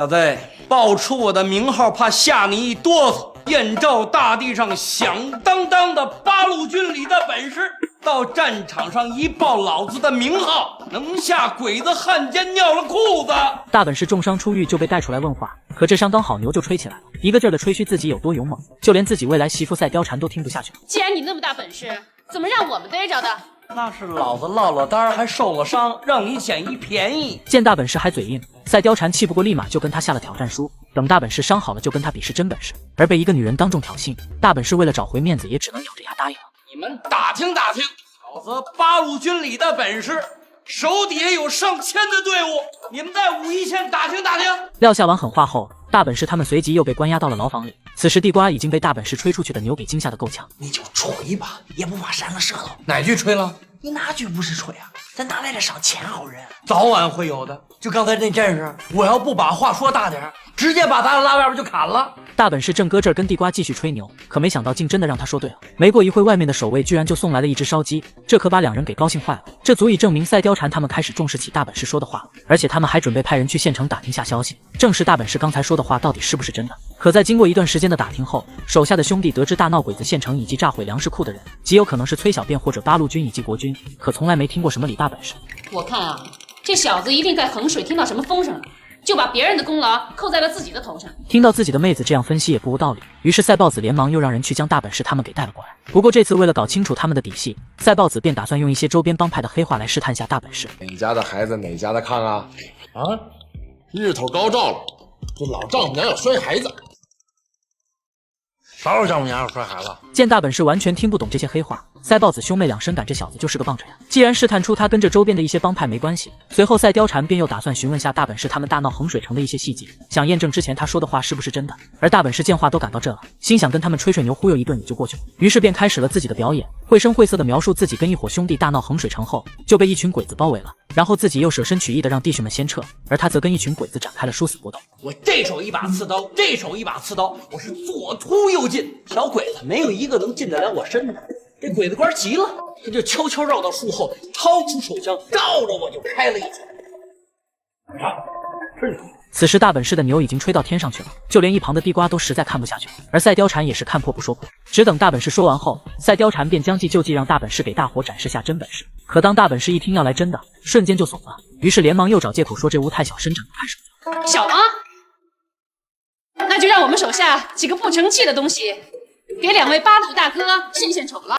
小子，报出我的名号，怕吓你一哆嗦。燕赵大地上响当当的八路军里的本事，到战场上一报老子的名号，能吓鬼子汉奸尿了裤子。大本事重伤出狱就被带出来问话，可这伤刚好牛就吹起来了，一个劲儿的吹嘘自己有多勇猛，就连自己未来媳妇赛貂蝉都听不下去了。既然你那么大本事，怎么让我们逮着的？那是老子落了单还受了伤，让你捡一便宜。见大本事还嘴硬，赛貂蝉气不过，立马就跟他下了挑战书，等大本事伤好了就跟他比试真本事。而被一个女人当众挑衅，大本事为了找回面子，也只能咬着牙答应了。你们打听打听，老子八路军里的本事，手底下有上千的队伍，你们在武义县打听打听。撂下完狠话后，大本事他们随即又被关押到了牢房里。此时地瓜已经被大本事吹出去的牛给惊吓得够呛。你就吹吧，也不怕扇了舌头。哪句吹了？你哪句不是吹啊？咱哪来的上千号人？早晚会有的。就刚才那阵势，我要不把话说大点，直接把他拉外边就砍了。大本事正搁这儿跟地瓜继续吹牛，可没想到竟真的让他说对了。没过一会，外面的守卫居然就送来了一只烧鸡，这可把两人给高兴坏了。这足以证明赛貂蝉他们开始重视起大本事说的话，而且他们还准备派人去县城打听下消息，证实大本事刚才说的话到底是不是真的。可在经过一段时间的打听后，手下的兄弟得知大闹鬼子县城以及炸毁粮食库的人，极有可能是崔小便或者八路军以及国军，可从来没听过什么李大本事。我看啊，这小子一定在衡水听到什么风声了，就把别人的功劳扣在了自己的头上。听到自己的妹子这样分析也不无道理，于是赛豹子连忙又让人去将大本事他们给带了过来。不过这次为了搞清楚他们的底细，赛豹子便打算用一些周边帮派的黑话来试探下大本事。哪家的孩子哪家的炕啊？啊，日头高照了，这老丈母娘要摔孩子。啥时候丈母娘要摔孩子？见大本事完全听不懂这些黑话，赛豹子兄妹俩深感这小子就是个棒槌呀。既然试探出他跟这周边的一些帮派没关系，随后赛貂蝉便又打算询问下大本事他们大闹衡水城的一些细节，想验证之前他说的话是不是真的。而大本事见话都赶到这了，心想跟他们吹吹牛忽悠一顿也就过去了，于是便开始了自己的表演，绘声绘色的描述自己跟一伙兄弟大闹衡水城后就被一群鬼子包围了，然后自己又舍身取义的让弟兄们先撤，而他则跟一群鬼子展开了殊死搏斗。我这手一把刺刀，这手一把刺刀，我是左突右进，小鬼子没有一个能进得了我身上。这鬼子官急了，他就悄悄绕到树后，掏出手枪，照着我就开了一枪。此时大本事的牛已经吹到天上去了，就连一旁的地瓜都实在看不下去了，而赛貂蝉也是看破不说破，只等大本事说完后，赛貂蝉便将计就计，让大本事给大伙展示下真本事。可当大本事一听要来真的，瞬间就怂了，于是连忙又找借口说这屋太小，伸展不开手。小王，那就让我们手下几个不成器的东西给两位八路大哥献献丑了。